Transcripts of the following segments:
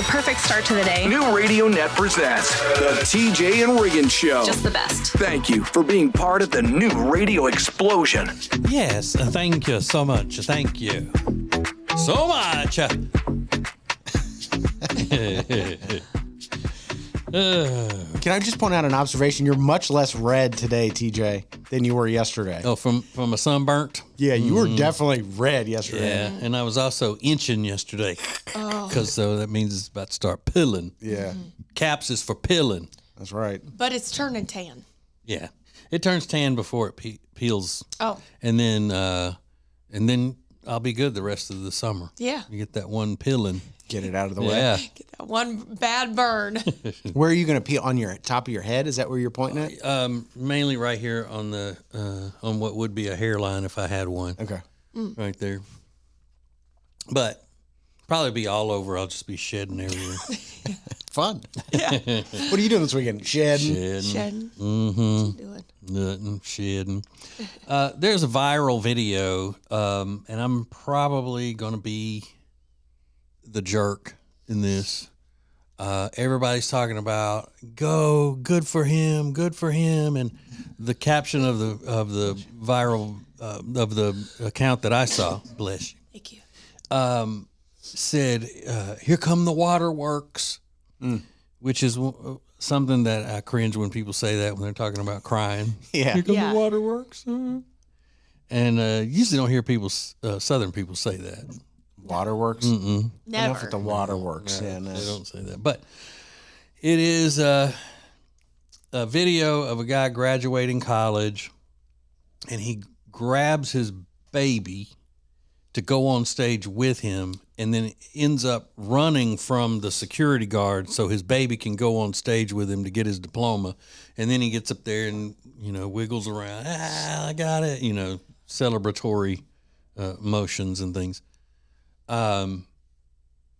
perfect start to the day. New Radio Net presents the TJ and Riggins Show. Just the best. Thank you for being part of the new radio explosion. Yes, thank you so much. Thank you so much. Can I just point out an observation? You're much less red today, TJ, than you were yesterday. Oh, from a sunburnt? Yeah, you were definitely red yesterday. Yeah, and I was also inching yesterday. Because that means it's about to start pilling. Yeah. Caps is for pilling. That's right. But it's turning tan. Yeah. It turns tan before it peels. Oh. And then I'll be good the rest of the summer. Yeah. You get that one peeling. Get it out of the way. Yeah. Get that one bad burn. Where are you going to peel? On your top of your head? Is that where you're pointing at? Mainly right here on the on what would be a hairline if I had one. Okay. Right there. But probably be all over. I'll just be shedding everywhere. Fun. Yeah. What are you doing this weekend? Shedding. Shedding. Mm-hmm. What you doing? Nothing. Shedding. There's a viral video, and I'm probably going to be the jerk in this. Everybody's talking about good for him, and the caption of the viral of the account that I saw, bless you. Thank you. Said, "Here come the waterworks," which is something that I cringe when people say that when they're talking about crying. Yeah. Here come Yeah. the waterworks, and usually don't hear people, Southern people say that. Waterworks? Mm-mm. Never. Enough with the waterworks. Yeah, they don't say that. But it is a video of a guy graduating college, and he grabs his baby to go on stage with him, and then ends up running from the security guard so his baby can go on stage with him to get his diploma. And then he gets up there and, wiggles around. I got it. Celebratory motions and things. But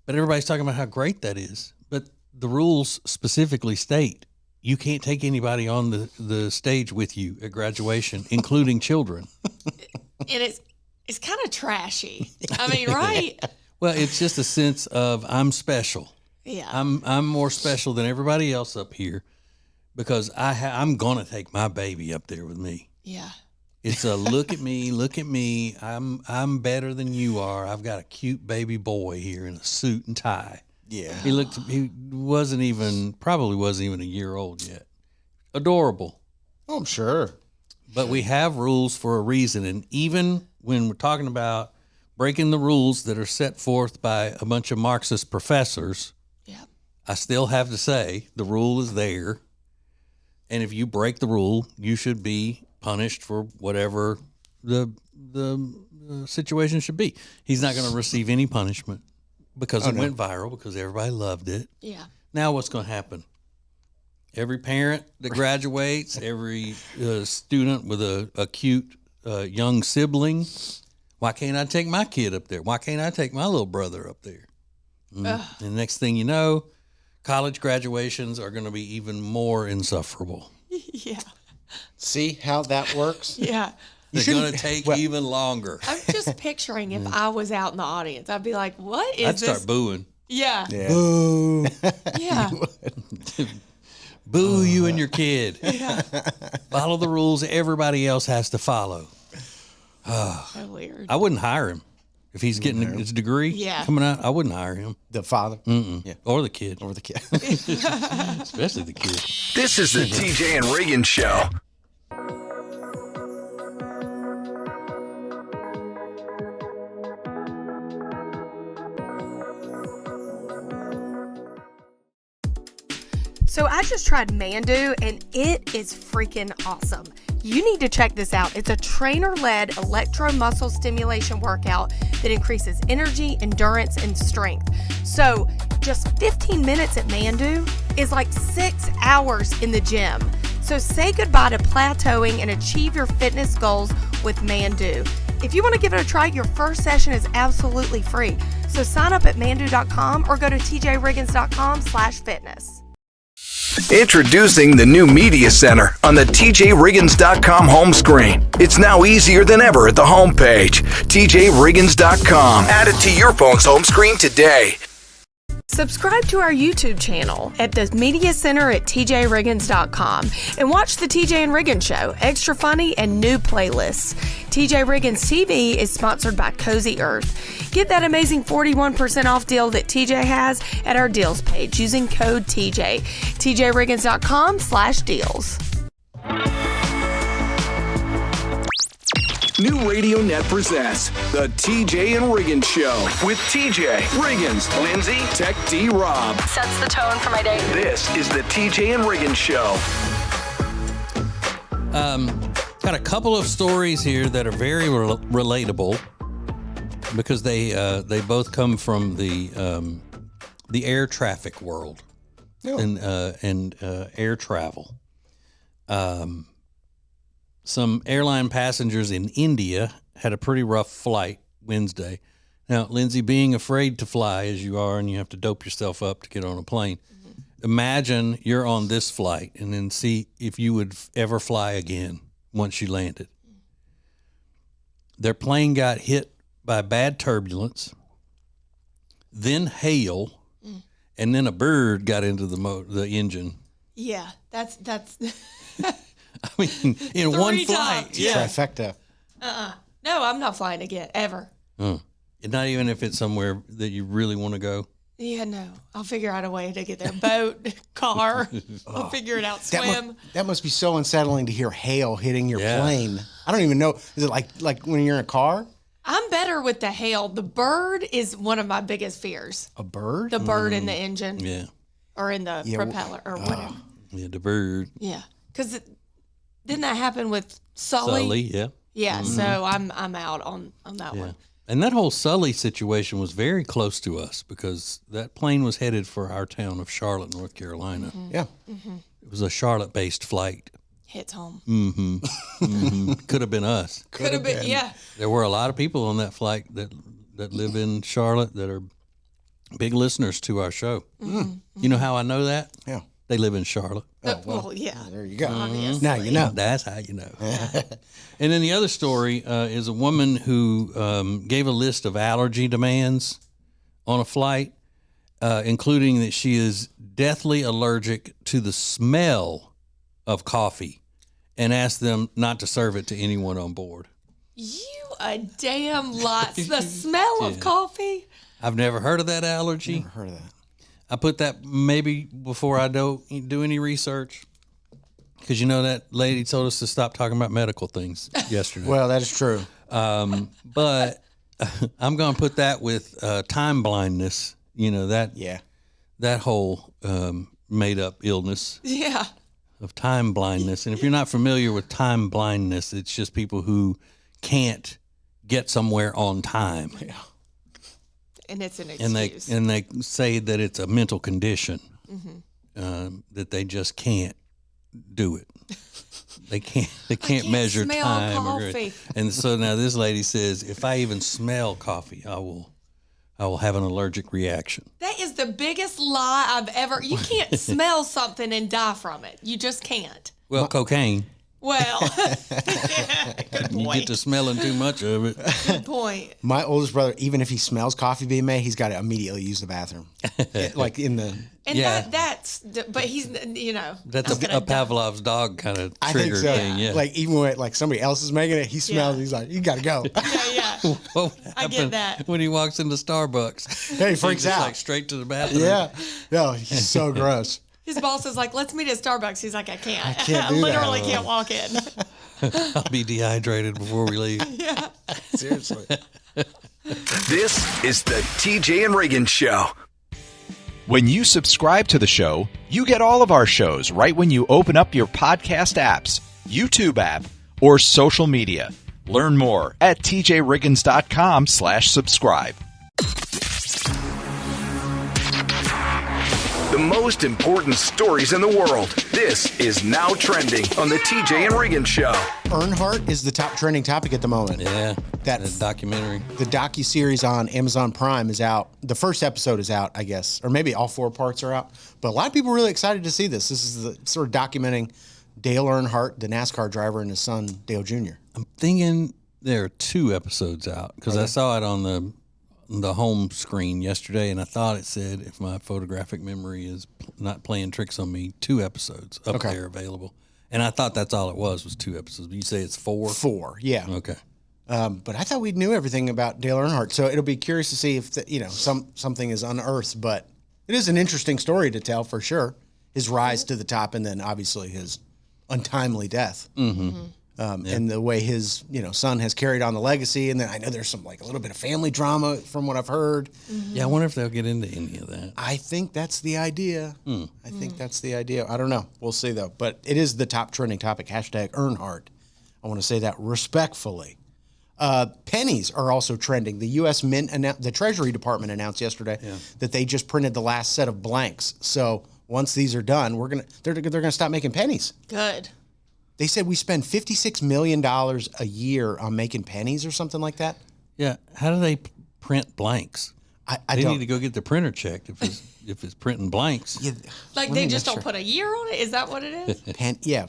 everybody's talking about how great that is. But the rules specifically state you can't take anybody on the stage with you at graduation, including children. And it's kind of trashy. I mean, right? Well, it's just a sense of I'm special. Yeah. I'm more special than everybody else up here because I'm gonna take my baby up there with me. Yeah. It's a look at me. I'm better than you are. I've got a cute baby boy here in a suit and tie. Yeah. He probably wasn't even a year old yet. Adorable. Oh, I'm sure. But we have rules for a reason. And even when we're talking about breaking the rules that are set forth by a bunch of Marxist professors, Yeah. I still have to say the rule is there. And if you break the rule, you should be punished for whatever the situation should be. He's not going to receive any punishment because it went viral, because everybody loved it. Yeah. Now what's going to happen? Every parent that graduates, every student with a cute young sibling, why can't I take my kid up there? Why can't I take my little brother up there? And the next thing you know, college graduations are going to be even more insufferable. Yeah. See how that works? Yeah. They're going to take even longer. I'm just picturing if I was out in the audience, I'd be like, what is I'd this? start booing. Yeah. Yeah. Boo. Yeah. Boo you and your kid. Follow the rules everybody else has to follow. So weird. I wouldn't hire him. If he's getting his degree coming out, I wouldn't hire him. The father? Mm-mm. Yeah. Or the kid. Or the kid. Especially the kid. This is the TJ and Riggins Show. So I just tried Mandu and it is freaking awesome. You need to check this out. It's a trainer-led electromuscle stimulation workout that increases energy, endurance, and strength. So just 15 minutes at Mandu is like 6 hours in the gym. So say goodbye to plateauing and achieve your fitness goals with Mandu. If you want to give it a try, your first session is absolutely free. So sign up at mandu.com or go to tjriggins.com/fitness. Introducing the new Media Center on the TJRiggins.com home screen. It's now easier than ever at the homepage. TJRiggins.com. Add it to your phone's home screen today. Subscribe to our YouTube channel at the Media Center at tjriggins.com and watch the TJ and Riggins Show, extra funny and new playlists. TJ Riggins TV is sponsored by Cozy Earth. Get that amazing 41% off deal that TJ has at our deals page using code TJ. tjriggins.com/deals. New Radio Net presents the TJ and Riggins Show with TJ, Riggins, Lindsay, Tech D Rob. Sets the tone for my day. This is the TJ and Riggins Show. Got a couple of stories here that are very relatable because they both come from the air traffic world and air travel. Some airline passengers in India had a pretty rough flight Wednesday. Now, Lindsay, being afraid to fly as you are and you have to dope yourself up to get on a plane, imagine you're on this flight and then see if you would ever fly again once you landed. Their plane got hit by bad turbulence, then hail, and then a bird got into the engine. Yeah, that's I mean, in one flight. times. Yeah. Trifecta. no, I'm not flying again ever. And not even if it's somewhere that you really want to go. Yeah, no, I'll figure out a way to get there. Boat, car, I'll figure it out. Swim. That must be so unsettling to hear hail hitting your Yeah. plane. I don't even know. Is it like when you're in a car? I'm better with the hail. The bird is one of my biggest fears. A bird? The bird in the engine Yeah. or in the propeller or whatever. Yeah, the bird. Yeah, because didn't that happen with Sully? Sully, yeah. Yeah, so I'm out on that Yeah. one. And that whole Sully situation was very close to us because that plane was headed for our town of Charlotte, North Carolina. Yeah. It was a Charlotte-based flight. Hits home. Could have been us. Could have been, yeah. There were a lot of people on that flight that live in Charlotte that are big listeners to our show. You know how I know that? Yeah. They live in Charlotte. Well, yeah. There you go. Obviously. Now you know. That's how you know. And then the other story is a woman who gave a list of allergy demands on a flight, including that she is deathly allergic to the smell of coffee and asked them not to serve it to anyone on board. You a damn lot. The smell of coffee. I've never heard of that allergy. Never heard of that. I put that maybe before I do any research. Because you know that lady told us to stop talking about medical things yesterday. Well, that is true. But I'm going to put that with time blindness. You know, that whole made up illness Yeah. of time blindness. And if you're not familiar with time blindness, it's just people who can't get somewhere on time. Yeah. And it's an And excuse. they say that it's a mental condition, that they just can't do it. They can't measure smell time. coffee. And so now this lady says, if I even smell coffee, I will have an allergic reaction. That is the biggest lie I've ever. You can't smell something and die from it. You just can't. Well, cocaine. Well, good You get to point. smelling too much of it. Good point. My oldest brother, even if he smells coffee being made, he's got to immediately use the bathroom. Like in the. And Yeah. but he's, That's not a gonna die. Pavlov's dog kind of I think trigger so. thing. Yeah. Like even when like somebody else is making it, he smells. Yeah. He's like, "You got to go." Yeah. What I get happened that. when he walks into Starbucks? Hey, he freaks He's just out. like straight to the bathroom. Yeah. No, he's so gross. His boss is like, let's meet at Starbucks. He's like, I can't. I can't do that. literally can't walk in. I'll be dehydrated before we leave. Seriously. This is the TJ and Riggins Show. When you subscribe to the show, you get all of our shows right when you open up your podcast apps, YouTube app, or social media. Learn more at tjriggins.com/subscribe. The most important stories in the world. This is Now Trending on the TJ and Riggins Show. Earnhardt is the top trending topic at the moment. Yeah, That- that documentary. The docuseries on Amazon Prime is out. The first episode is out, I guess. Or maybe all 4 parts are out. But a lot of people are really excited to see this. This is the sort of documenting Dale Earnhardt, the NASCAR driver, and his son, Dale Jr. I'm thinking there are 2 episodes out because I saw it on the home screen yesterday, and I thought it said, if my photographic memory is not playing tricks on me, 2 episodes up there available. And I thought that's all it was 2 episodes. But you say it's 4? 4, yeah. Okay. But I thought we knew everything about Dale Earnhardt, so it'll be curious to see if something is unearthed. But it is an interesting story to tell for sure. His rise to the top, and then obviously his untimely death. Mm-hmm. And the way his son has carried on the legacy, and then I know there's some a little bit of family drama from what I've heard. Mm-hmm. Yeah, I wonder if they'll get into any of that. I think that's the idea. I think that's the idea. I don't know. We'll see though. But it is the top trending topic. #Earnhardt. I want to say that respectfully. Pennies are also trending. The U.S. Mint, the Treasury Department announced yesterday that they just printed the last set of blanks. So once these are done, they're gonna stop making pennies. Good. They said we spend $56 million a year on making pennies or something like that. Yeah. How do they print blanks? They need to go get the printer checked if it's printing blanks. Yeah, They just don't put a year on it? Is that what it is?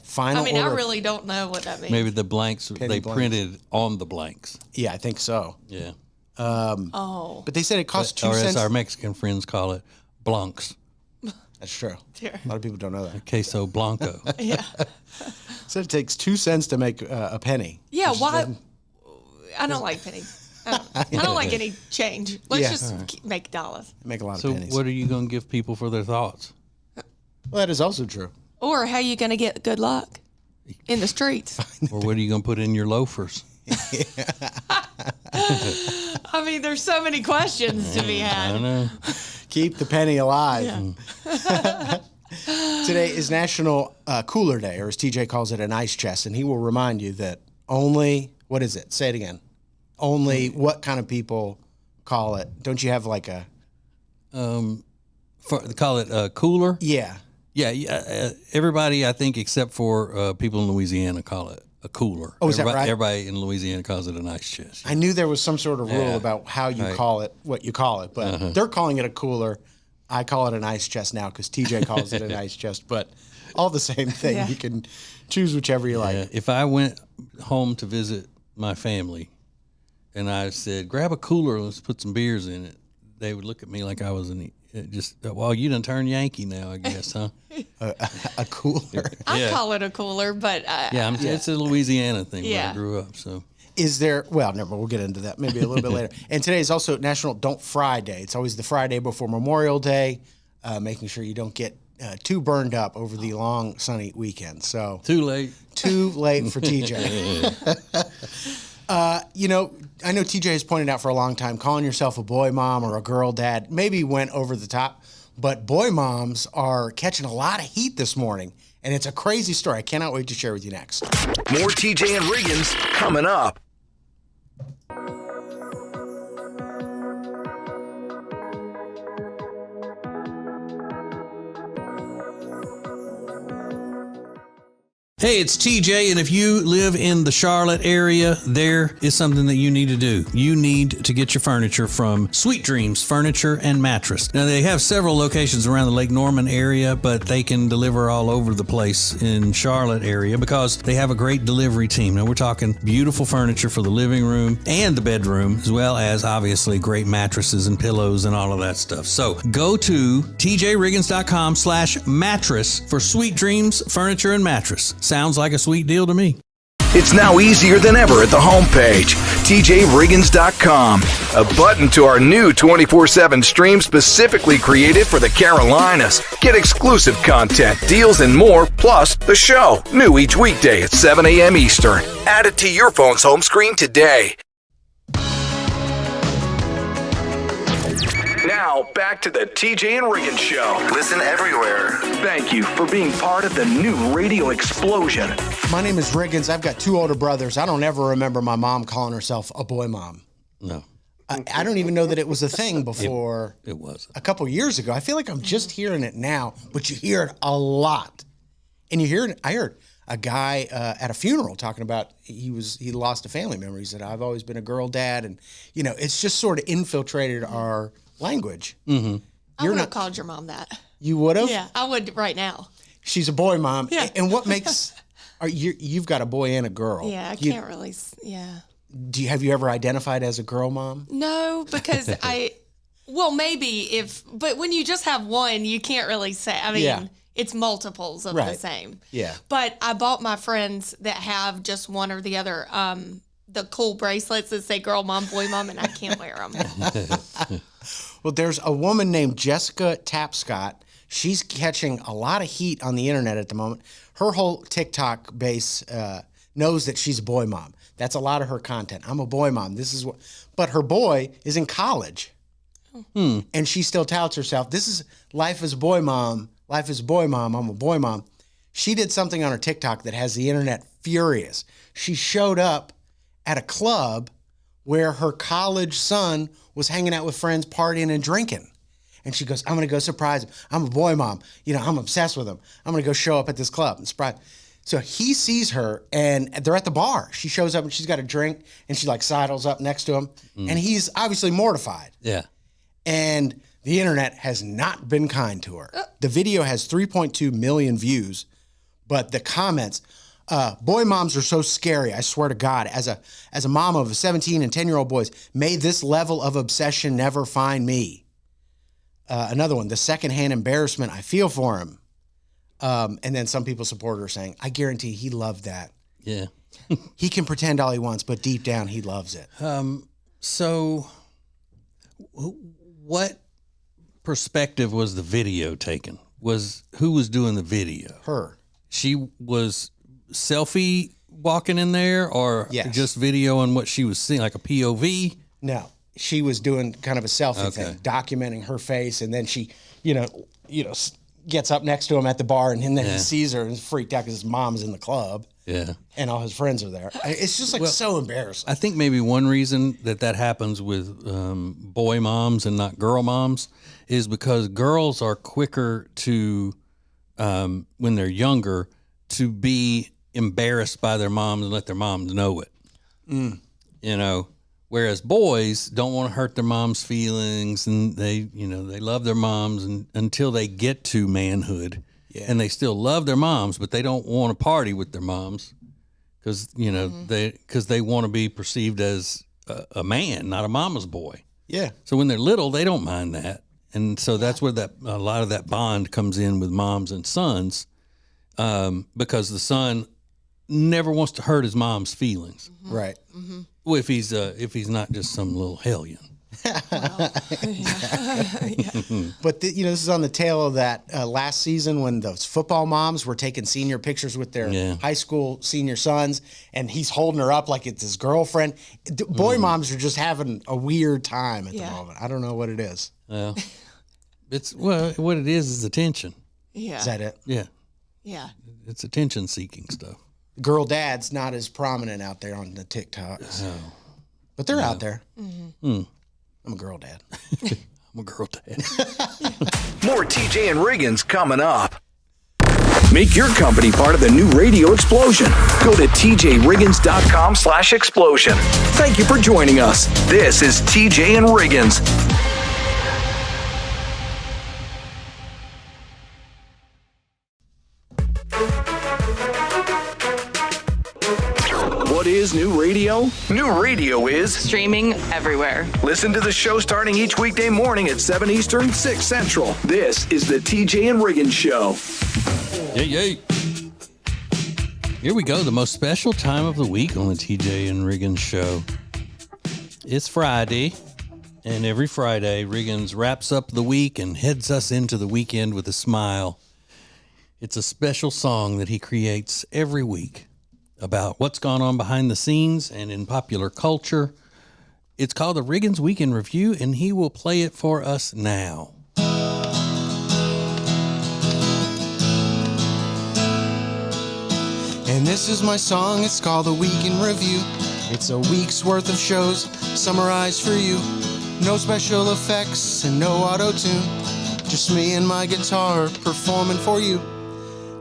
Final I order. I really don't know what that means. Maybe the blanks they printed on the blanks. Yeah, I think so. Yeah. But they said it costs 2 or cents. as our Mexican friends call it, blancs. That's true. Sure. A lot of people don't know that. Queso blanco. Yeah. Said it takes 2 cents to make a penny. Yeah, why? I don't like pennies. I don't like any change. Let's just make dollars. Make a lot of So pennies. what are you going to give people for their thoughts? Well, that is also true. Or how you going to get good luck in the streets? Or what are you going to put in your loafers? I mean, there's so many questions to be I had. know. Keep the penny alive. Yeah. Today is National Cooler Day, or as TJ calls it, an ice chest. And he will remind you that only, what is it? Say it again. Only what kind of people call it? Don't you have like a... They call it a cooler? Yeah. Yeah. Everybody, I think, except for people in Louisiana, call it a cooler. Oh, is that right? Everybody in Louisiana calls it an ice chest. I knew there was some sort of rule about how you call it, what you call it, but they're calling it a cooler. I call it an ice chest now because TJ calls it an ice chest, but all the same thing. Yeah. You can choose whichever you like. Yeah, if I went home to visit my family and I said, grab a cooler, let's put some beers in it, they would look at me like I was well, you done turned Yankee now, I guess, huh? A cooler. I call it a cooler, but It's a Louisiana thing where Yeah. I grew up, so. Is there, well, never mind, we'll get into that maybe a little bit later. And today is also National Don't Fry Day. It's always the Friday before Memorial Day, making sure you don't get too burned up over the long, sunny weekend. So Too late. Too late for TJ. I know TJ has pointed out for a long time, calling yourself a boy mom or a girl dad maybe went over the top, but boy moms are catching a lot of heat this morning, and it's a crazy story. I cannot wait to share with you next. More TJ and Riggins coming up. Hey, it's TJ, and if you live in the Charlotte area, there is something that you need to do. You need to get your furniture from Sweet Dreams Furniture and Mattress. Now, they have several locations around the Lake Norman area, but they can deliver all over the place in Charlotte area because they have a great delivery team. Now, we're talking beautiful furniture for the living room and the bedroom, as well as, obviously, great mattresses and pillows and all of that stuff. So, go to tjriggins.com/mattress for Sweet Dreams Furniture and Mattress. Sounds like a sweet deal to me. It's now easier than ever at the homepage, tjriggins.com. A button to our new 24/7 stream specifically created for the Carolinas. Get exclusive content, deals, and more, plus the show. New each weekday at 7 a.m. Eastern. Add it to your phone's home screen today. Now, back to the TJ and Riggins Show. Listen everywhere. Thank you for being part of the new radio explosion. My name is Riggins. I've got 2 older brothers. I don't ever remember my mom calling herself a boy mom. No, I don't even know that it was a thing before it wasn't. a couple years ago. I feel like I'm just hearing it now, but you hear it a lot. And you hear it, I heard a guy at a funeral talking about he lost a family member. He said, I've always been a girl dad. And, it's just sort of infiltrated our language. Mm-hmm. I would have called your mom that. You would have? Yeah, I would right now. She's a boy mom. Yeah. And what makes... You've got a boy and a girl. Yeah, I can't really... Yeah. Have you ever identified as a girl mom? No, because maybe but when you just have one, you can't really say. I mean, it's multiples of the same. Yeah. But I bought my friends that have just one or the other, the cool bracelets that say girl mom, boy mom, and I can't wear them. Well, there's a woman named Jessica Tapscott. She's catching a lot of heat on the internet at the moment. Her whole TikTok base knows that she's a boy mom. That's a lot of her content. I'm a boy mom. But her boy is in college. And she still touts herself. This is life as a boy mom. Life as a boy mom. I'm a boy mom. She did something on her TikTok that has the internet furious. She showed up at a club where her college son was hanging out with friends, partying and drinking. And she goes, I'm going to go surprise him. I'm a boy mom. I'm obsessed with him. I'm going to go show up at this club and surprise. So he sees her and they're at the bar. She shows up and she's got a drink and she like sidles up next to him. And he's obviously mortified. Yeah. And the internet has not been kind to her. The video has 3.2 million views, but the comments, boy moms are so scary. I swear to God, as a mom of 17 and 10-year-old boys, may this level of obsession never find me. Another one, the secondhand embarrassment I feel for him. And then some people support her saying, I guarantee he loved that. Yeah. He can pretend all he wants, but deep down he loves it. So what perspective was the video taken? Who was doing the video? Her. She was selfie walking in there or just videoing what she was seeing, like a POV? No. She was doing kind of a selfie thing, documenting her face, and then she, gets up next to him at the bar, and then he sees her and is freaked out because his mom's in the club. Yeah. And all his friends are there. It's just so embarrassing. I think maybe one reason that happens with boy moms and not girl moms is because girls are quicker to, when they're younger, to be embarrassed by their moms and let their moms know it. Whereas boys don't want to hurt their mom's feelings, and they love their moms until they get to manhood, and they still love their moms, but they don't want to party with their moms because they want to be perceived as a man, not a mama's boy. Yeah. So when they're little, they don't mind that, and so that's where a lot of that bond comes in with moms and sons, because the son never wants to hurt his mom's feelings. Mm-hmm. Right. Mm-hmm. Well, if he's not just some little hellion. But this is on the tail of that last season when those football moms were taking senior pictures with their high school senior sons, and he's holding her up like it's his girlfriend. Boy moms are just having a weird time at the moment. I don't know what it is. Well, what it is attention. Yeah. Is that it? Yeah. Yeah. It's attention seeking stuff. Girl dad's not as prominent out there on the TikToks. No. But they're out there. Mm-hmm. I'm a girl dad. I'm a girl dad. More TJ and Riggins coming up. Make your company part of the new radio explosion. Go to tjriggins.com/explosion. Thank you for joining us. This is TJ and Riggins. What is new radio? New radio is streaming everywhere. Listen to the show starting each weekday morning at 7 Eastern, 6 Central. This is the TJ and Riggins Show. Yay. Here we go, the most special time of the week on the TJ and Riggins Show. It's Friday, and every Friday, Riggins wraps up the week and heads us into the weekend with a smile. It's a special song that he creates every week about what's gone on behind the scenes and in popular culture. It's called the Riggins Weekend Review, and he will play it for us now. And this is my song, it's called the Weekend Review. It's a week's worth of shows summarized for you. No special effects and no auto-tune. Just me and my guitar performing for you.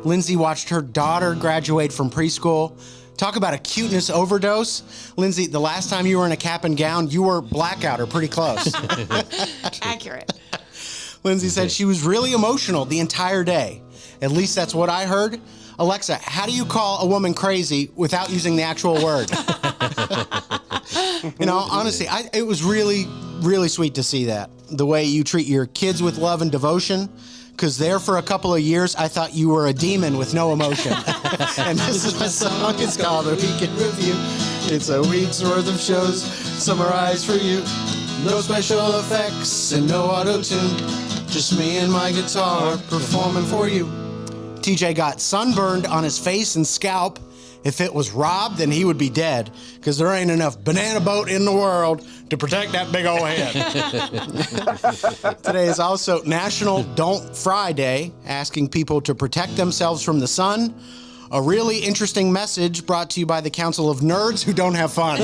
Lindsay watched her daughter graduate from preschool. Talk about a cuteness overdose. Lindsay, the last time you were in a cap and gown, you were blackout or pretty close. Accurate. Lindsay said she was really emotional the entire day. At least that's what I heard. Alexa, how do you call a woman crazy without using the actual word? You know, honestly, it was really, really sweet to see that. The way you treat your kids with love and devotion. Because there for a couple of years, I thought you were a demon with no emotion. And this is my song. It's called A Weekend Review. It's a week's worth of shows summarized for you. No special effects and no auto-tune. Just me and my guitar performing for you. TJ got sunburned on his face and scalp. If it was Rob, then he would be dead, because there ain't enough banana boat in the world to protect that big old head. Today is also National Don't Fry Day, asking people to protect themselves from the sun. A really interesting message brought to you by the Council of Nerds Who Don't Have Fun.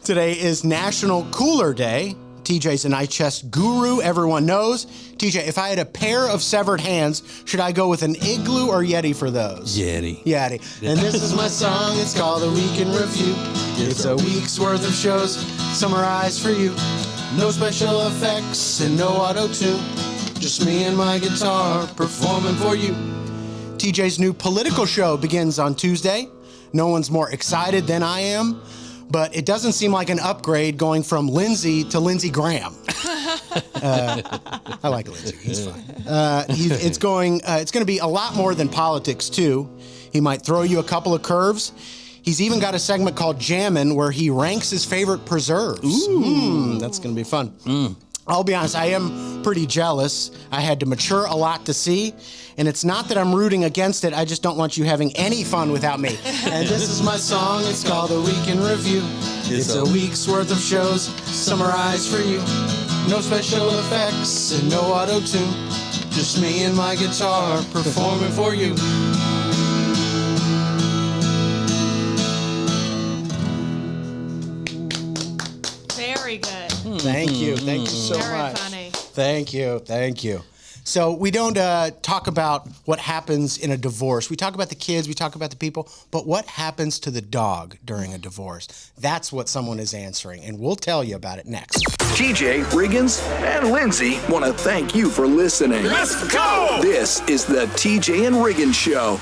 Today is National Cooler Day. TJ's an ice chest guru everyone knows. TJ, if I had a pair of severed hands, should I go with an Igloo or Yeti for those? Yeti. Yeti. And this is my song, it's called A Weekend Review. It's a week's worth of shows summarized for you. No special effects and no auto-tune. Just me and my guitar performing for you. TJ's new political show begins on Tuesday. No one's more excited than I am. But it doesn't seem like an upgrade going from Lindsey to Lindsey Graham. I like Lindsey. He's fun. It's going to be a lot more than politics, too. He might throw you a couple of curves. He's even got a segment called Jammin', where he ranks his favorite preserves. That's going to be fun. I'll be honest, I am pretty jealous. I had to mature a lot to see. And it's not that I'm rooting against it, I just don't want you having any fun without me. And this is my song, it's called A Weekend Review. It's a week's worth of shows summarized for you. No special effects and no auto-tune. Just me and my guitar performing for you. Very good. Thank you. Thank you so Very much. funny. Thank you. Thank you. So we don't talk about what happens in a divorce. We talk about the kids, we talk about the people, but what happens to the dog during a divorce? That's what someone is answering, and we'll tell you about it next. TJ Riggins and Lindsay want to thank you for listening. Let's go! This is the TJ and Riggins Show.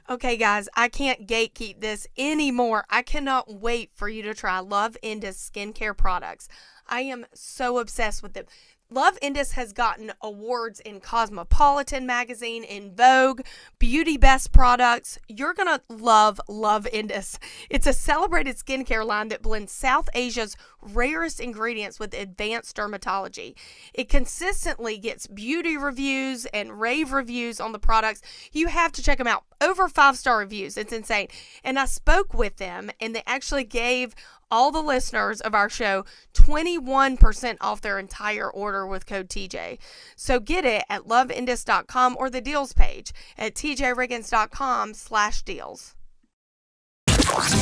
Okay, guys, I can't gatekeep this anymore. I cannot wait for you to try Love Indus skincare products. I am so obsessed with them. Love Indus has gotten awards in Cosmopolitan magazine, in Vogue, Beauty Best products. You're going to love Love Indus. It's a celebrated skincare line that blends South Asia's rarest ingredients with advanced dermatology. It consistently gets beauty reviews and rave reviews on the products. You have to check them out. Over 5-star reviews. It's insane. And I spoke with them, and they actually gave all the listeners of our show 21% off their entire order with code TJ. So get it at loveindus.com or the deals page at tjriggins.com/deals.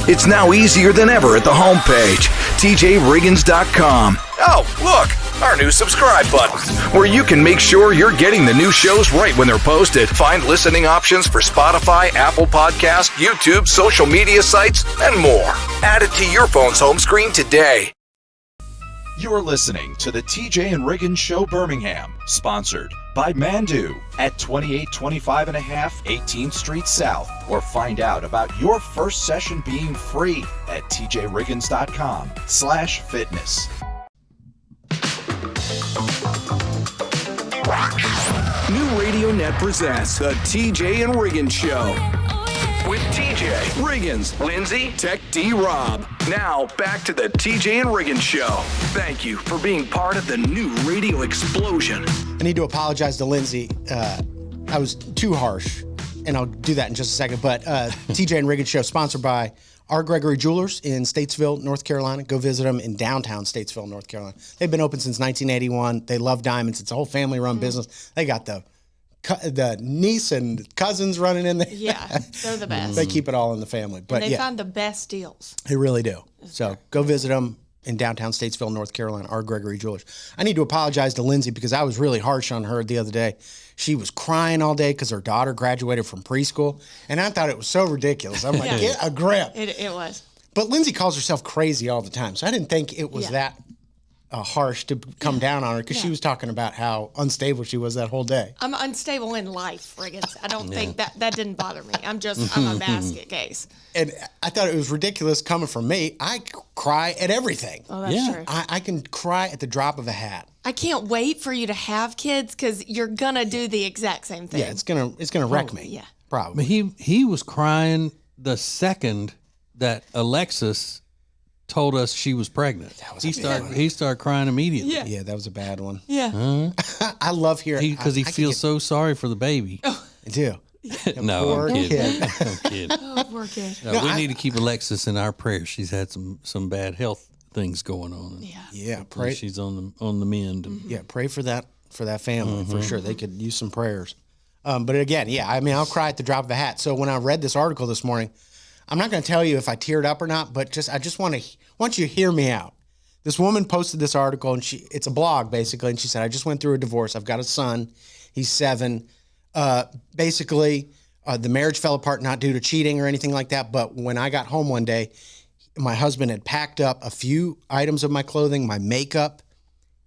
It's now easier than ever at the homepage, tjriggins.com. Oh, look, our new subscribe button, where you can make sure you're getting the new shows right when they're posted. Find listening options for Spotify, Apple Podcasts, YouTube, social media sites, and more. Add it to your phone's home screen today. You're listening to the TJ and Riggins Show Birmingham, sponsored by Mandu at 2825 and a half 18th Street South, or find out about your first session being free at tjriggins.com/fitness. New Radio Net presents the TJ and Riggins Show. With TJ, Riggins, Lindsay, Tech D Rob. Now, back to the TJ and Riggins Show. Thank you for being part of the new radio explosion. I need to apologize to Lindsay. I was too harsh, and I'll do that in just a second. But TJ and Riggins Show, sponsored by R. Gregory Jewelers in Statesville, North Carolina. Go visit them in downtown Statesville, North Carolina. They've been open since 1981. They love diamonds. It's a whole family-run business. They got the niece and cousins running in there. Yeah, they're the best. They keep it all in the family. But And they find the best deals. They really do. So go visit them in downtown Statesville, North Carolina, R. Gregory Jewelers. I need to apologize to Lindsay because I was really harsh on her the other day. She was crying all day because her daughter graduated from preschool, and I thought it was so ridiculous. I'm like, get a grip. It was. But Lindsay calls herself crazy all the time, so I didn't think it was that harsh to come down on her because she was talking about how unstable she was that whole day. I'm unstable in life, Riggins. I don't think that didn't bother me. I'm a basket case. And I thought it was ridiculous coming from me. I cry at everything. Oh, that's true. I can cry at the drop of a hat. I can't wait for you to have kids because you're gonna do the exact same thing. Yeah, it's gonna wreck me. Yeah, probably. But he was crying the second that Alexis told us she was pregnant. He started crying immediately. Yeah, that was a bad one. yeah. I love hearing Because he feels so sorry for the baby. I do. No, Poor I'm kidding. kid. I'm kidding. Oh, poor kid. No, we need to keep Alexis in our prayers. She's had some bad health things going on. Yeah. Yeah, Hopefully pray. she's on the mend. Yeah, pray for that family for sure. They could use some prayers. But again, yeah, I mean, I'll cry at the drop of a hat. So when I read this article this morning, I'm not going to tell you if I teared up or not, but I just want you to hear me out. This woman posted this article, and it's a blog basically, and she said, "I just went through a divorce. I've got a son. He's 7. Basically, the marriage fell apart not due to cheating or anything like that. But when I got home one day, my husband had packed up a few items of my clothing, my makeup,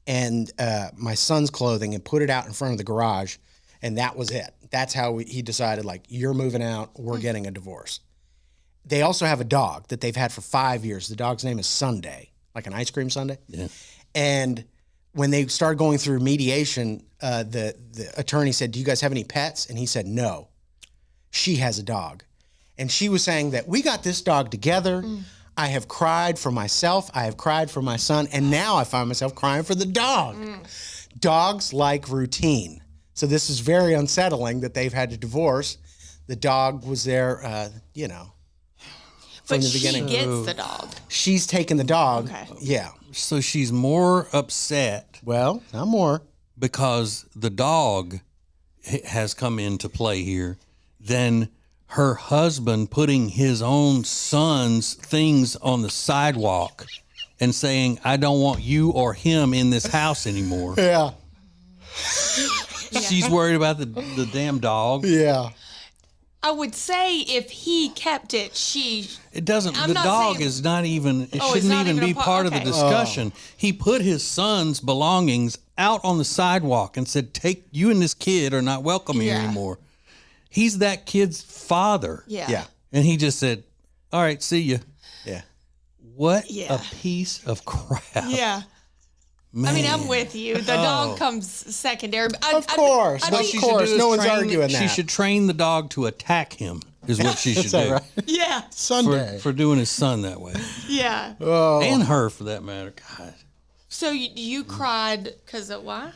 and my son's clothing, and put it out in front of the garage, and that was it. That's how he decided, like, you're moving out. We're getting a divorce." They also have a dog that they've had for 5 years. The dog's name is Sunday, like an ice cream sundae. Yeah. And when they started going through mediation, the attorney said, "Do you guys have any pets?" And he said, "No. She has a dog." And she was saying that we got this dog together. I have cried for myself. I have cried for my son. And now I find myself crying for the dog. Dogs like routine. So this is very unsettling that they've had to divorce. The dog was there, from But the she beginning. gets the dog. She's taken the dog. Okay. Yeah. So she's more upset Well, not more. because the dog has come into play here than her husband putting his own son's things on the sidewalk and saying, "I don't want you or him in this house anymore." Yeah. She's worried about the damn dog. Yeah. I would say if he kept it, It doesn't. I'm the not dog saying- is not even. It Oh, it's shouldn't not even even be a part- part of the okay. discussion. He put his son's belongings out on the sidewalk and said, "Take you and this kid are not welcome here Yeah. anymore." He's that kid's father. yeah. Yeah. And he just said, "All right, see you." Yeah. What Yeah. a piece of crap. Yeah. Man. I mean, I'm with you. The dog comes secondary. Of course. What Of she should course. do is No one's train- arguing She that. should train the dog to attack him, is what she should Is that do. right? Yeah. Sunday. For doing his son that way. Yeah. And her, for that matter. God. So you cried because of why?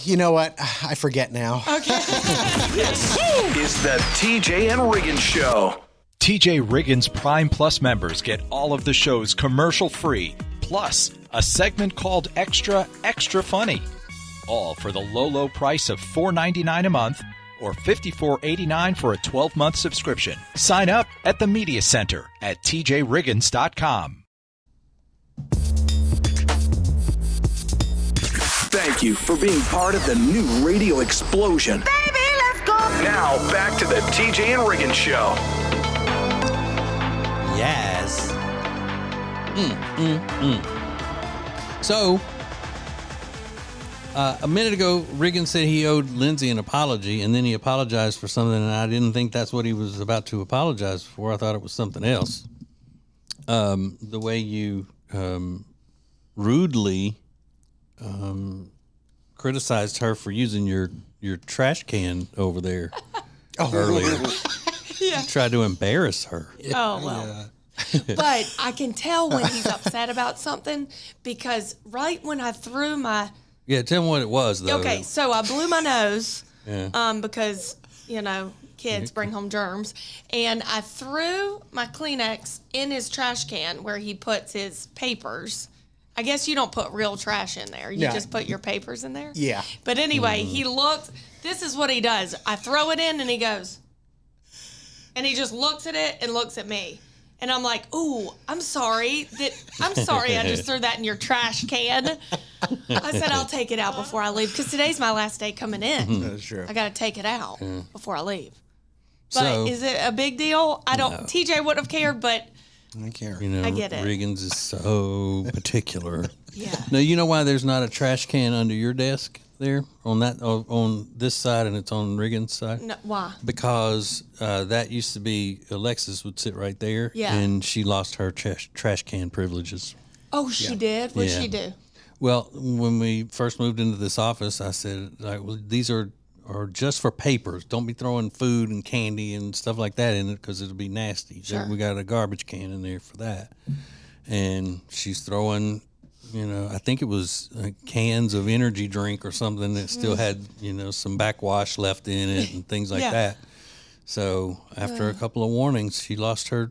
You know what? I forget now. Okay. Is the TJ and Riggins Show. TJ Riggins Prime Plus members get all of the shows commercial free, plus a segment called Extra Extra Funny. All for the low price of $4.99 a month or $54.89 for a 12-month subscription. Sign up at the Media Center at tjriggins.com. Thank you for being part of the new radio explosion. Baby, let's go. Now, back to the TJ and Riggins Show. Yes. So, a minute ago, Riggins said he owed Lindsay an apology, and then he apologized for something, and I didn't think that's what he was about to apologize for. I thought it was something else. The way you rudely criticized her for using your trash can over there earlier. Yeah. Tried to embarrass her. Oh, well. But I can tell when he's upset about something because right when I threw my... Yeah, tell me what it was, though. Okay, so I blew my nose Yeah. because, kids bring home germs. And I threw my Kleenex in his trash can where he puts his papers. I guess you don't put real trash in there. You Yeah. just put your papers in there. Yeah. But anyway, he looked. This is what he does. I throw it in and he goes. And he just looks at it and looks at me. And I'm like, ooh, I'm sorry I just threw that in your trash can. I said, I'll take it out before I leave because today's my last day coming in. That's true. I got to take it out before I leave. But So- is it a big deal? I don't. No. TJ wouldn't have cared, but I care. You know, I get it. Riggins is so particular. Yeah. Now, you know why there's not a trash can under your desk there on this side and it's on Riggins' side? No, why? Because that used to be Alexis would sit right there. Yeah. And she lost her trash can privileges. Oh, she did? What'd Yeah. she do? Well, when we first moved into this office, I said, well, these are just for papers. Don't be throwing food and candy and stuff like that in it because it'll be nasty. Sure. We got a garbage can in there for that. And she's throwing, I think it was cans of energy drink or something that still had, some backwash left in it and things like Yeah. that. So after a couple of warnings, she lost her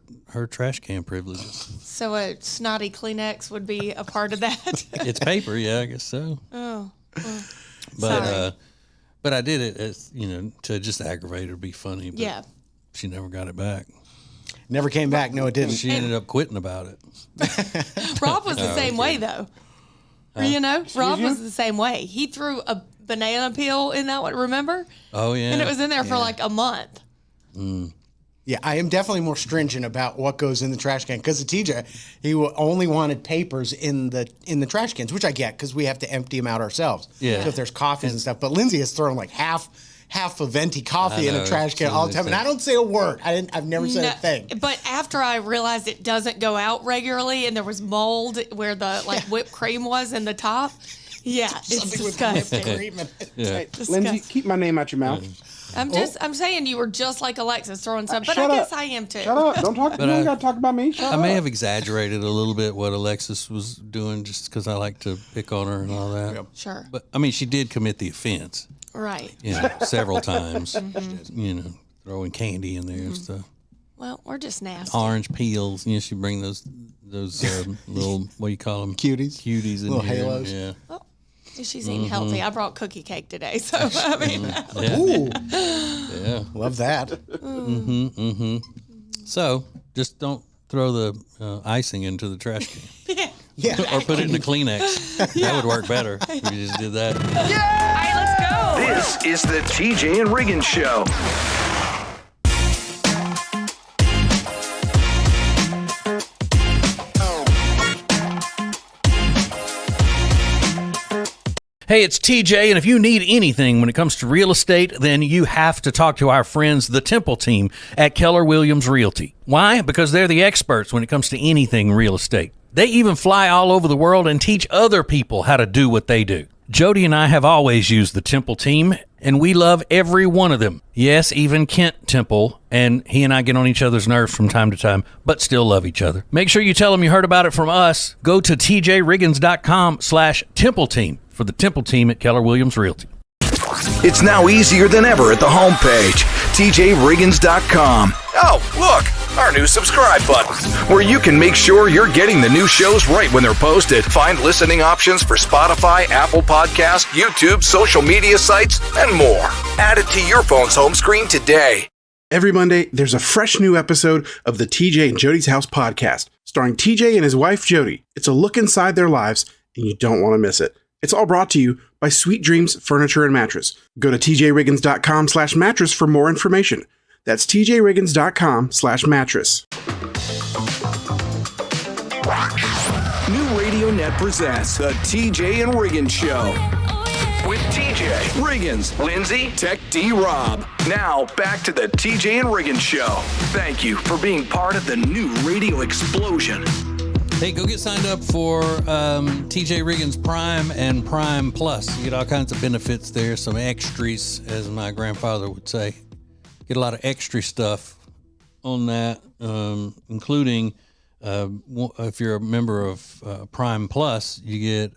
trash can privileges. So a snotty Kleenex would be a part of that? It's paper, yeah, I guess so. Oh. But but I did it as to just aggravate her, be funny. But Yeah. she never got it back. Never came back. No, it didn't. She ended up quitting about it. Rob was the same way, though. Rob was the same way. He threw a banana peel in that one, remember? Oh yeah, And it was in there for like a month. Yeah, I am definitely more stringent about what goes in the trash can because of TJ. He only wanted papers in the trash cans, which I get because we have to empty them out ourselves. Yeah. So if there's coffees and stuff, but Lindsay has thrown like half a venti coffee in a trash can all the time, and I don't say a word. I've never said a thing. But after I realized it doesn't go out regularly, and there was mold where the whipped cream was in the top. Yeah, it's Something with disgusting. whipped cream and- yeah. Lindsay, keep my name out your mouth. I'm saying you were just like Alexis throwing something, but Shut I guess up. I am too. Shut up. Don't talk. You don't got to talk about me. Shut I may up. have exaggerated a little bit what Alexis was doing just because I like to pick on her and all that. Sure. But I mean, she did commit the offense, Right. several times. Throwing candy in there and stuff. Well, we're just nasty. Orange peels. She bring those little, what do you call them? Cuties. Cuties in Little here. halos. Yeah. She's eating healthy. I brought cookie cake today, so I mean, Yeah. Ooh, Yeah. love that. So just don't throw the icing into the trash can. Yeah. Or put it in the Kleenex. That would work better if you just did that. All right, let's go. This is the TJ and Riggins Show. Hey, it's TJ, and if you need anything when it comes to real estate, then you have to talk to our friends, the Temple team at Keller Williams Realty. Why? Because they're the experts when it comes to anything real estate. They even fly all over the world and teach other people how to do what they do. Jody and I have always used the Temple team, and we love every one of them. Yes, even Kent Temple, and he and I get on each other's nerves from time to time, but still love each other. Make sure you tell them you heard about it from us. Go to tjriggins.com/Temple team for the Temple team at Keller Williams Realty. It's now easier than ever at the homepage, tjriggins.com. Oh, look, our new subscribe button, where you can make sure you're getting the new shows right when they're posted. Find listening options for Spotify, Apple Podcasts, YouTube, social media sites, and more. Add it to your phone's home screen today. Every Monday, there's a fresh new episode of the TJ and Jody's House podcast, starring TJ and his wife, Jody. It's a look inside their lives, and you don't want to miss it. It's all brought to you by Sweet Dreams Furniture and Mattress. Go to tjriggins.com/mattress for more information. That's tjriggins.com/mattress. New Radio Net presents the TJ and Riggins Show. With TJ, Riggins, Lindsay, Tech D Rob. Now, back to the TJ and Riggins Show. Thank you for being part of the new radio explosion. Hey, go get signed up for TJ Riggins Prime and Prime Plus. You get all kinds of benefits there, some extras, as my grandfather would say. Get a lot of extra stuff on that, including if you're a member of Prime Plus, you get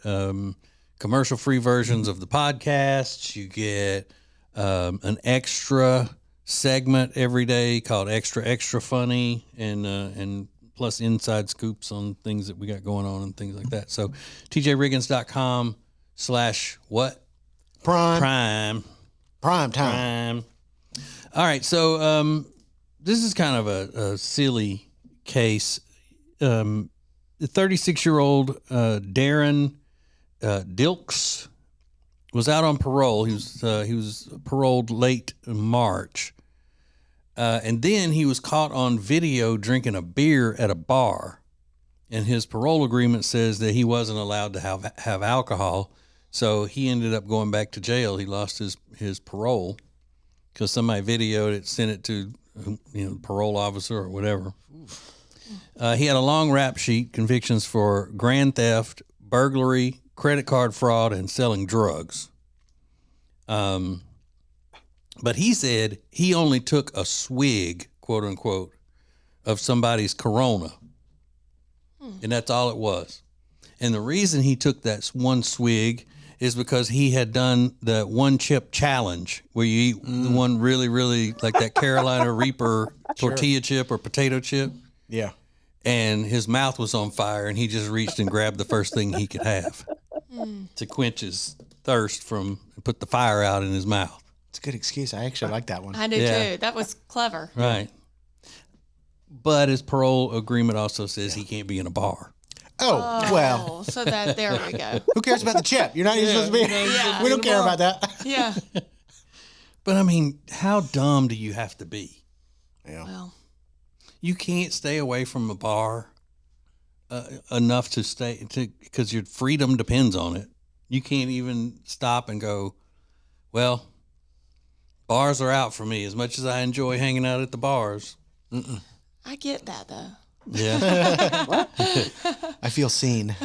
commercial-free versions of the podcasts. You get an extra segment every day called Extra Funny, and plus inside scoops on things that we got going on and things like that. So tjriggins.com/what? Prime time. Prime. All right. So this is kind of a silly case. The 36-year-old Darren Dilks was out on parole. He was paroled late in March. And then he was caught on video drinking a beer at a bar. And his parole agreement says that he wasn't allowed to have alcohol. So he ended up going back to jail. He lost his parole because somebody videoed it, sent it to the parole officer or whatever. He had a long rap sheet, convictions for grand theft, burglary, credit card fraud, and selling drugs. But he said he only took a swig, quote unquote, of somebody's Corona. And that's all it was. And the reason he took that one swig is because he had done the one chip challenge where you eat the one really, really like that Carolina Reaper tortilla chip or potato chip. Yeah. And his mouth was on fire and he just reached and grabbed the first thing he could have to quench his thirst and put the fire out in his mouth. It's a good excuse. I actually like that one. I do Yeah. too. That was clever. Right. But his parole agreement also says he can't be in a bar. Oh, well. So there we go. Who cares about the chip? You're not even supposed to be. Yeah. We don't care about that. Yeah. But I mean, how dumb do you have to be? Yeah. Well, You can't stay away from a bar enough because your freedom depends on it. You can't even stop and go, well, bars are out for me as much as I enjoy hanging out at the bars. I get that though. Yeah. I feel seen.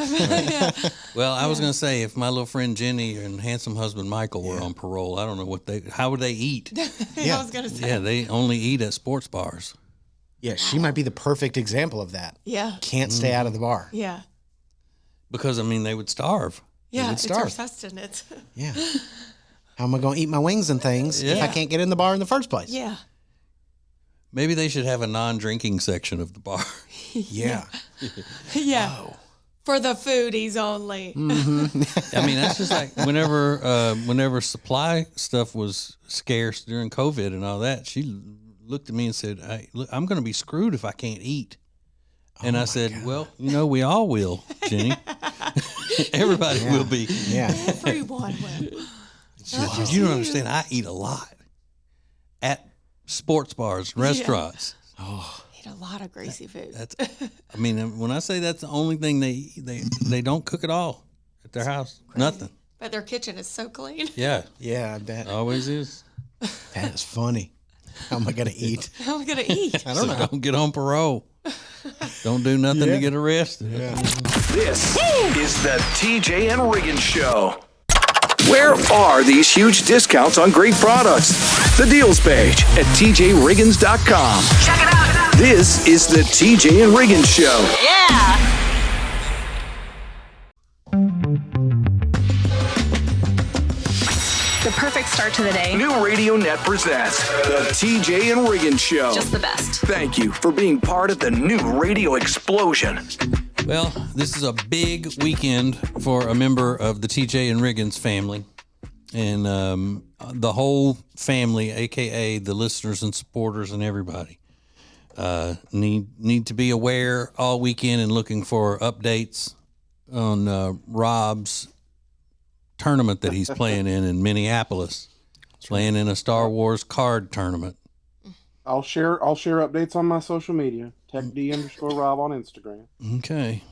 Well, I was going to say, if my little friend Jenny and handsome husband Michael were on parole, I don't know how would they eat? I was gonna say. Yeah, they only eat at sports bars. Yeah, she might be the perfect example of that. Yeah. Can't stay out of the bar. Yeah. Because, I mean, they would starve. Yeah. would It's starve. our sustenance. Yeah. How am I going to eat my wings and things if I Yeah. can't get in the bar in the first place? Yeah. Maybe they should have a non-drinking section of the bar. Yeah. Yeah. For the foodies only. I mean, that's just like whenever supply stuff was scarce during COVID and all that, she looked at me and said, I'm going to be screwed if I can't eat. And I said, well, we all will, Jenny. Everybody will be. Yeah. Everyone will. Not just You don't understand. I eat a lot at sports bars, restaurants. Eat a lot of greasy food. I mean, when I say that's the only thing they don't cook at all at their house. Nothing. But their kitchen is so clean. Yeah. Yeah, I bet. Always is. That is funny. How am I going to eat? How am I gonna eat? I don't know. Don't get on parole. Don't do nothing to get arrested. This is the TJ and Riggins Show. Where are these huge discounts on great products? The deals page at tjriggins.com. Check it out. This is the TJ and Riggins Show. Yeah. The perfect start to the day. New Radio Net presents the TJ and Riggins Show. Just the best. Thank you for being part of the new radio explosion. Well, this is a big weekend for a member of the TJ and Riggins family. And the whole family, a.k.a. the listeners and supporters and everybody, need to be aware all weekend and looking for updates on Rob's tournament that he's playing in Minneapolis, playing in a Star Wars card tournament. I'll share updates on my social media. TechD_Rob on Instagram. Okay.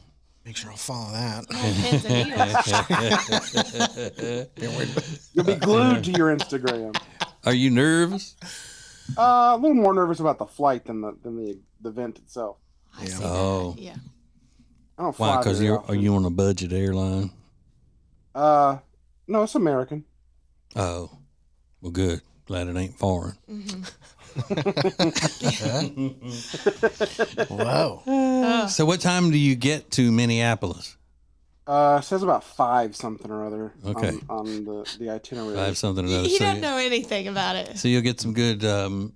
Make sure I'll follow that. Pins and needles. You'll be glued to your Instagram. Are you nervous? A little more nervous about the flight than the event itself. I see Oh. that. Yeah. I don't fly Why? Because very are often. you on a budget airline? No, it's American. Oh, well, good. Glad it ain't foreign. Whoa. So, what time do you get to Minneapolis? It says about 5 something or other. Okay. On the itinerary. 5 something or other. He So, doesn't know anything about it. so you'll get some good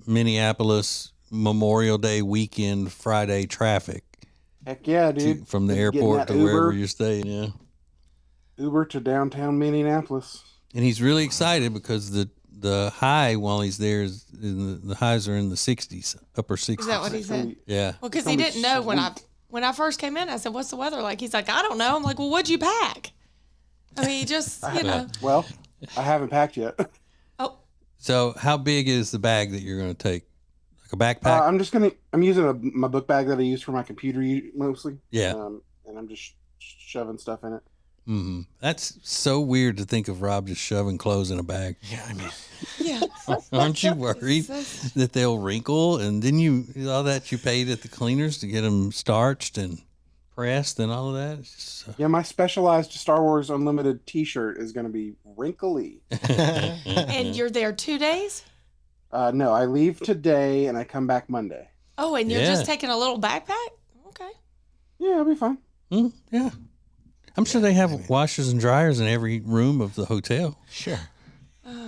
Minneapolis Memorial Day weekend Friday traffic Heck yeah, dude. from the Getting airport that to wherever Uber. you're staying. Yeah. Uber to downtown Minneapolis. And he's really excited because the high while he's there is the highs are in the 60s, upper 60s. Is that what he said? Yeah. Well, because he Gonna be didn't know when sweet. when I first came in. I said, "What's the weather like?" He's like, "I don't know." I'm like, "Well, what'd you pack?" I mean, just know. Well, I haven't packed yet. Oh, So, how big is the bag that you're going to take? Like a backpack? I'm using my book bag that I use for my computer mostly. Yeah. And I'm just shoving stuff in it. Mm-hmm. That's so weird to think of Rob just shoving clothes in a bag. Yeah, I mean, Yeah. Aren't you worried that they'll wrinkle? And then all that you paid at the cleaners to get them starched and pressed and all of that? It's just, Yeah, my specialized Star Wars Unlimited T-shirt is going to be wrinkly. And you're there 2 days? No, I leave today and I come back Monday. Oh, and you're Yeah. just taking a little backpack? Okay. Yeah, it'll be fine. yeah. I'm sure they have washers and dryers in every room of the hotel. sure.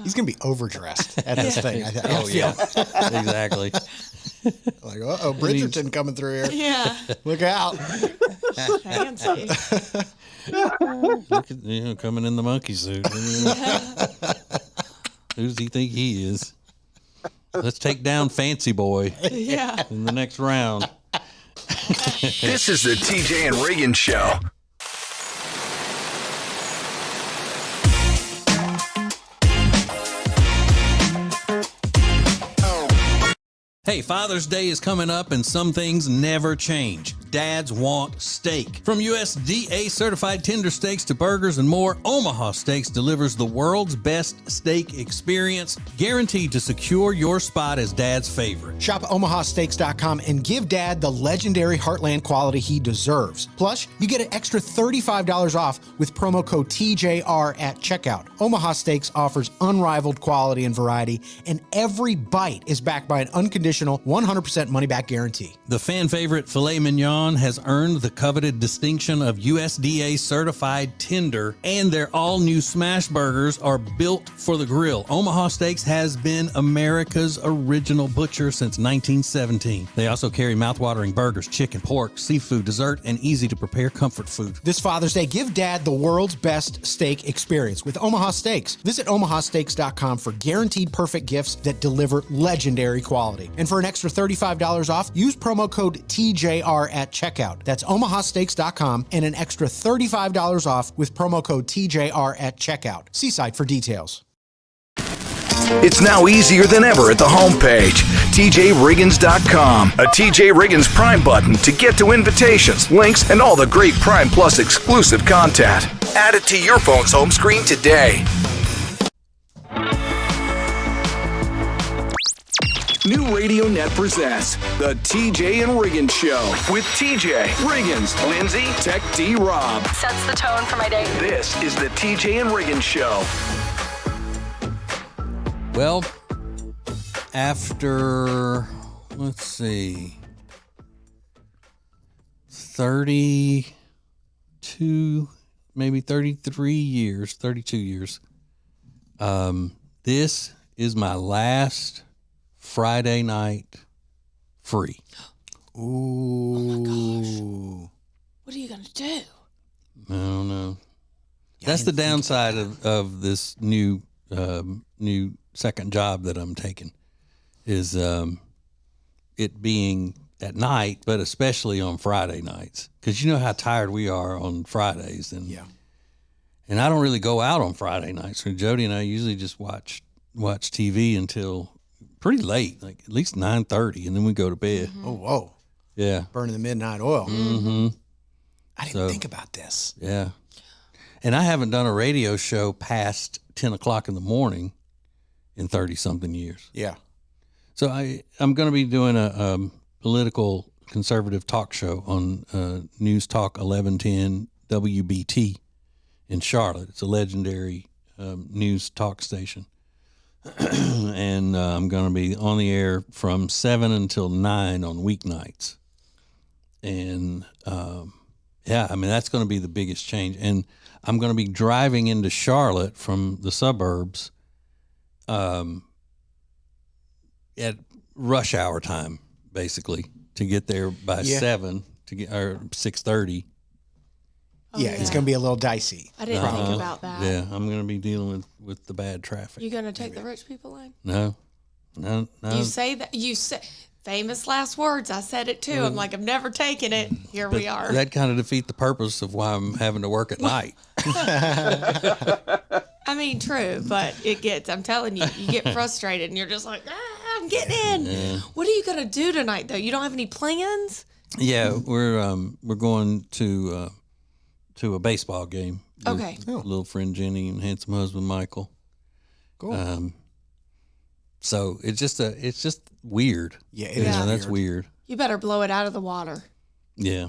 He's gonna be overdressed at this thing. I Oh, yeah. Exactly. Like, Bridgerton coming through here. Yeah. Look out. Fancy. Look at, coming in the monkey suit. Who does he think he is? Let's take down Fancy Boy Yeah. in the next round. This is the TJ and Riggins Show. Hey, Father's Day is coming up and some things never change. Dads want steak. From USDA certified tender steaks to burgers and more, Omaha Steaks delivers the world's best steak experience, guaranteed to secure your spot as Dad's favorite. Shop at omahasteaks.com and give Dad the legendary Heartland quality he deserves. Plus, you get an extra $35 off with promo code TJR at checkout. Omaha Steaks offers unrivaled quality and variety, and every bite is backed by an unconditional 100% money-back guarantee. The fan favorite filet mignon has earned the coveted distinction of USDA certified tender, and their all-new smash burgers are built for the grill. Omaha Steaks has been America's original butcher since 1917. They also carry mouthwatering burgers, chicken, pork, seafood, dessert, and easy-to-prepare comfort food. This Father's Day, give Dad the world's best steak experience with Omaha Steaks. Visit omahasteaks.com for guaranteed perfect gifts that deliver legendary quality. And for an extra $35 off, use promo code TJR at checkout. That's omahasteaks.com and an extra $35 off with promo code TJR at checkout. See site for details. It's now easier than ever at the homepage, tjriggins.com. A TJ Riggins Prime button to get to invitations, links, and all the great Prime Plus exclusive content. Add it to your phone's home screen today. New Radio Net presents the TJ and Riggins Show with TJ, Riggins, Lindsay, Tech D Rob. Sets the tone for my day. This is the TJ and Riggins Show. Well, after, let's see, 32, maybe 33 years, 32 years, this is my last Friday night free. Ooh. What are you going to do? I don't know. That's the downside of this new second job that I'm taking, is it being at night, but especially on Friday nights, because you know how tired we are on Fridays, and and I don't really go out on Friday nights. So Jody and I usually just watch TV until pretty late, like at least 9:30, and then we go to bed. Oh, whoa. Yeah, Burning the midnight oil. mm-hmm. I didn't think about this. Yeah, and I haven't done a radio show past 10 o'clock in the morning in 30-something years. Yeah. So I'm going to be doing a political conservative talk show on News Talk 1110 WBT in Charlotte. It's a legendary news talk station. And I'm going to be on the air from 7 until 9 on weeknights. And, yeah, I mean, that's going to be the biggest change. And I'm going to be driving into Charlotte from the suburbs at rush hour time, basically, to get there by 7 to get, or 6:30. Yeah, it's going to be a little dicey. I didn't think about that. Yeah, I'm going to be dealing with the bad traffic. You going to take the rich people in? No. You say that. You say famous last words. I said it too. I'm like, I'm never taking it. Here we are. That kind of defeat the purpose of why I'm having to work at night. I mean, true, but it gets. I'm telling you, you get frustrated, and you're just like, I'm I'm getting in. What are you gonna do tonight, though? You don't have any plans? Yeah, we're going to a baseball game. Okay. With little friend Jenny and handsome husband Michael. Cool. So it's just weird. Yeah, it You is know, that's weird. weird. You better blow it out of the water. Yeah.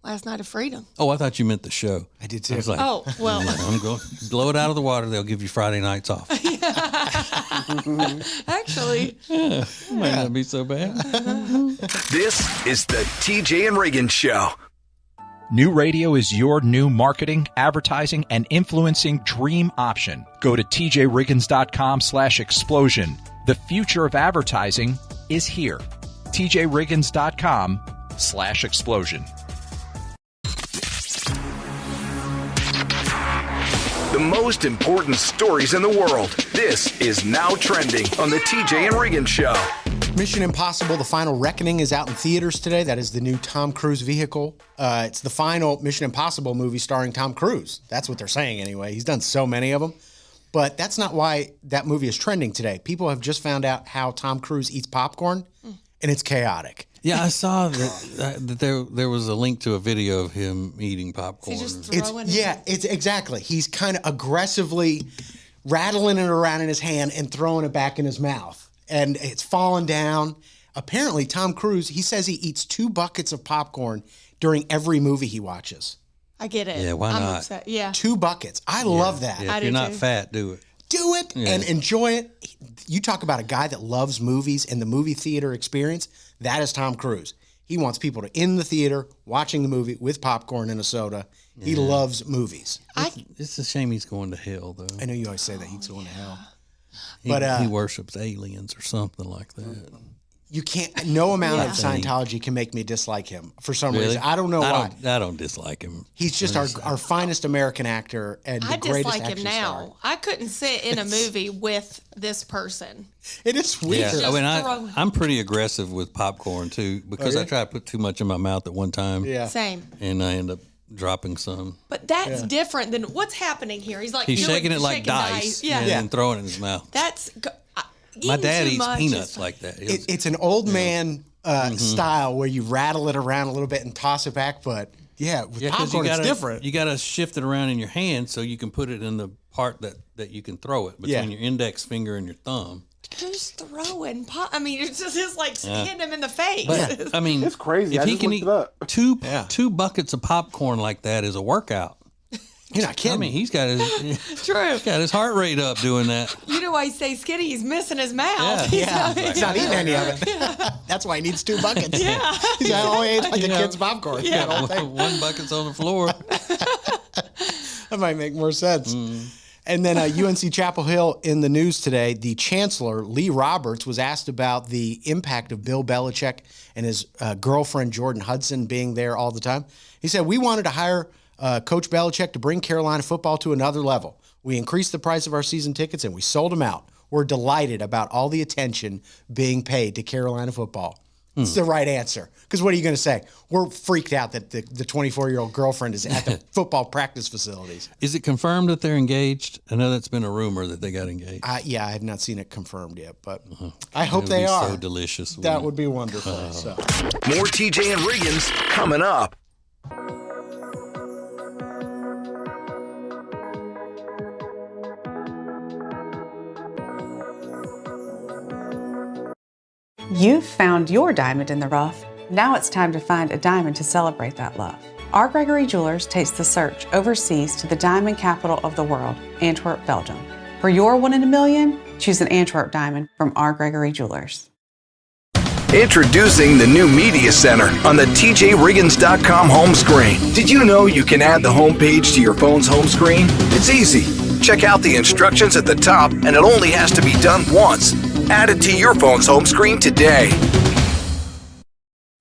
Last night of freedom. Oh, I thought you meant the show. I did I too. was like, Oh, well. I'm going blow it out of the water. They'll give you Friday nights off. Actually, Might not be so bad. This is the TJ and Riggins Show. New radio is your new marketing, advertising, and influencing dream option. Go to tjriggins.com/explosion. The future of advertising is here. tjriggins.com/explosion. The most important stories in the world. This is Now Trending on the TJ and Riggins Show. Mission Impossible: The Final Reckoning is out in theaters today. That is the new Tom Cruise vehicle. It's the final Mission Impossible movie starring Tom Cruise. That's what they're saying anyway. He's done so many of them. But that's not why that movie is trending today. People have just found out how Tom Cruise eats popcorn, and it's chaotic. Yeah, I saw that there was a link to a video of him eating popcorn. he just It's throwing it's exactly. He's kind of aggressively rattling it around in his hand and throwing it back in his mouth, and it's falling down. Apparently, Tom Cruise, he says he eats 2 buckets of popcorn during every movie he watches. I get it. Yeah, why I'm not? upset. Yeah. 2 buckets. I love that. Yeah, I if do you're not too. fat, do it. Do it and enjoy it. You talk about a guy that loves movies and the movie theater experience. That is Tom Cruise. He wants people to in the theater watching the movie with popcorn and a soda. He loves movies. It's a shame he's going to hell, though. I know you always say that he's going to hell. He, But, he worships aliens or something like that. You can't. No amount of Yeah. Scientology can make me dislike him for some Really? reason. I don't know why. I don't dislike him. He's just our finest American actor and the I greatest dislike action him now. star. I couldn't sit in a movie with this person. It is weird. Yeah, I mean, throwing- I'm pretty aggressive with popcorn too because I try to put too much in my mouth at one time. Yeah. Same. And I end up dropping some. But that's different than what's happening here. He's like He's doing- shaking it like shaking dice, Yeah. and then throwing it in his mouth. That's My dad eating too eats much peanuts is- like that. It's an old man style where you rattle it around a little bit and toss it back, but with 'cause popcorn it's different. You got to shift it around in your hand so you can put it in the part that you can throw it between your index finger and your thumb. Who's throwing pop? I mean, it's just like hitting him in the face. But I mean, It's crazy. If I he just can looked eat it up. two buckets of popcorn like that is a workout. You're not kidding. I mean, he's got his True. heart rate up doing that. You know why he stays skinny? He's missing his mouth. Yeah. He's not eating any of it. That's why he needs 2 buckets. Yeah. He's only ate like a Yeah. kid's popcorn. Yeah. The whole thing. One bucket's on the floor. That might make more sense. And then UNC Chapel Hill in the news today, the chancellor, Lee Roberts, was asked about the impact of Bill Belichick and his girlfriend, Jordan Hudson, being there all the time. He said, we wanted to hire Coach Belichick to bring Carolina football to another level. We increased the price of our season tickets and we sold them out. We're delighted about all the attention being paid to Carolina football. It's the right answer. Because what are you going to say? We're freaked out that the 24-year-old girlfriend is at the football practice facilities. Is it confirmed that they're engaged? I know that's been a rumor that they got engaged. Yeah, I have not seen it confirmed yet, but I hope It would they be are. so delicious. That would be wonderful. So. More TJ and Riggins coming up. You've found your diamond in the rough. Now it's time to find a diamond to celebrate that love. R. Gregory Jewelers takes the search overseas to the diamond capital of the world, Antwerp, Belgium. For your 1 in a million, choose an Antwerp diamond from R. Gregory Jewelers. Introducing the new Media Center on the TJRiggins.com home screen. Did you know you can add the homepage to your phone's home screen? It's easy. Check out the instructions at the top, and it only has to be done once. Add it to your phone's home screen today.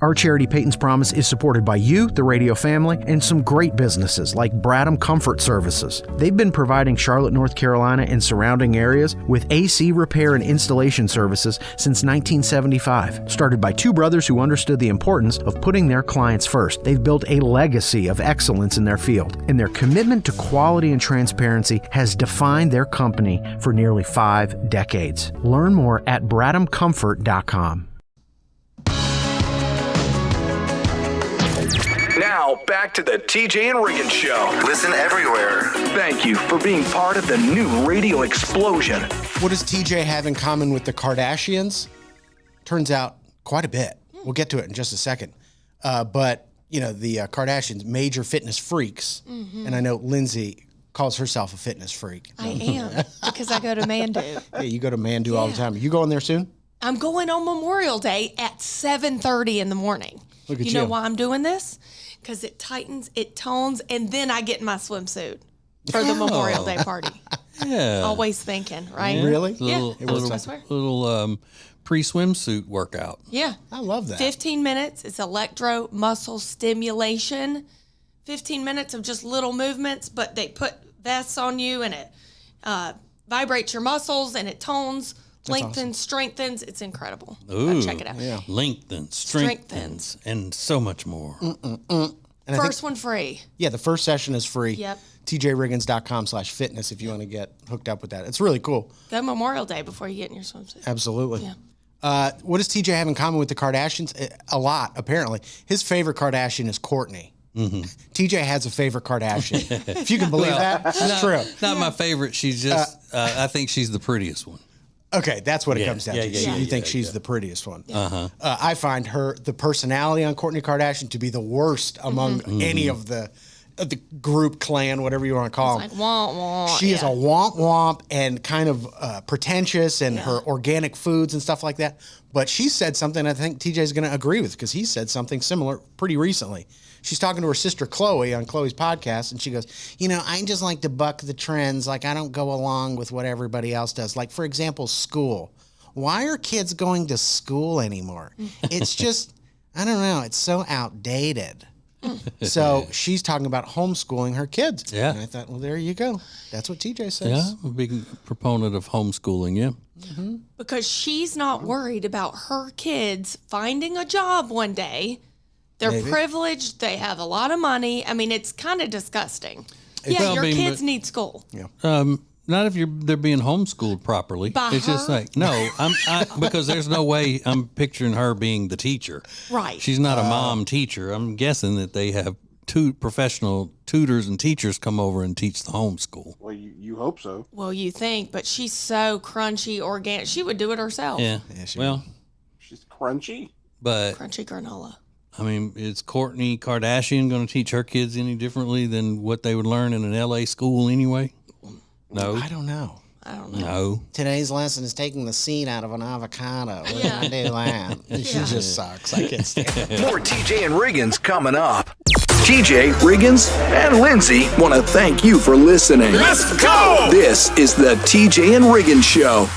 Our charity, Peyton's Promise, is supported by you, the radio family, and some great businesses like Bradham Comfort Services. They've been providing Charlotte, North Carolina and surrounding areas with AC repair and installation services since 1975. Started by two brothers who understood the importance of putting their clients first. They've built a legacy of excellence in their field, and their commitment to quality and transparency has defined their company for nearly 5 decades. Learn more at bradhamcomfort.com. Now, back to the TJ and Riggins Show. Listen everywhere. Thank you for being part of the new radio explosion. What does TJ have in common with the Kardashians? Turns out quite a bit. We'll get to it in just a second. But, you know, the Kardashians, major fitness freaks. Mm-hmm. And I know Lindsay calls herself a fitness freak. I am, because I go to Mandu. Yeah, you go to Mandu all the time. Are you going there soon? I'm going on Memorial Day at 7:30 in the morning. Look at you. You know why I'm doing this? Because it tightens, it tones, and then I get in my swimsuit for the Memorial Day party. Yeah. Always thinking, right? Yeah. Really? Little, Yeah. little, I swear. little pre-swimsuit workout. Yeah. I love that. 15 minutes. It's electro muscle stimulation. 15 minutes of just little movements, but they put vests on you and it vibrates your muscles and it tones, lengthens, strengthens. It's incredible. Ooh, Check it out. Yeah. Lengthens, strengthens, and so much more. And First one free. Yeah, the first session is free. Yep. TJRiggins.com/fitness if you want to get hooked up with that. It's really cool. Go Memorial Day before you get in your swimsuit. Absolutely. Yeah. What does TJ have in common with the Kardashians? A lot, apparently. His favorite Kardashian is Kourtney. Mm-hmm. TJ has a favorite Kardashian. If you can believe that, it's true. Not my favorite. She's just, I think she's the prettiest one. Okay, that's what it comes down to. Yeah, You think she's the prettiest one. I find the personality on Kourtney Kardashian to be the worst among any of the group, clan, whatever you want to call them. Like womp womp. She is a womp womp and kind of pretentious and her organic foods and stuff like that. But she said something I think TJ's going to agree with because he said something similar pretty recently. She's talking to her sister Chloe on Chloe's podcast, and she goes, you know, I just like to buck the trends. Like, I don't go along with what everybody else does. Like, for example, school. Why are kids going to school anymore? It's just, I don't know. It's so outdated. So she's talking about homeschooling her kids. Yeah. And I thought, well, there you go. That's what TJ says. Yeah, I'm a big proponent of homeschooling, yeah. Mm-hmm. Because she's not worried about her kids finding a job one day. They're privileged. They have a lot of money. I mean, it's kind of disgusting. Your kids need school. Yeah. Not if they're being homeschooled properly. By it's her? just like because there's no way I'm picturing her being the teacher. Right. She's not a mom teacher. I'm guessing that they have two professional tutors and teachers come over and teach the homeschool. Well, you hope so. Well, you think, but she's so crunchy, organic. She would do it herself. Yeah. Well, She's crunchy. but Crunchy granola. I mean, is Kourtney Kardashian going to teach her kids any differently than what they would learn in an LA school anyway? No. I don't know. No. Today's lesson is taking the seed out of an avocado. We're going to do that. She just sucks. I can't stand it. More TJ and Riggins coming up. TJ, Riggins, and Lindsay want to thank you for listening. Let's go! This is the TJ and Riggins Show.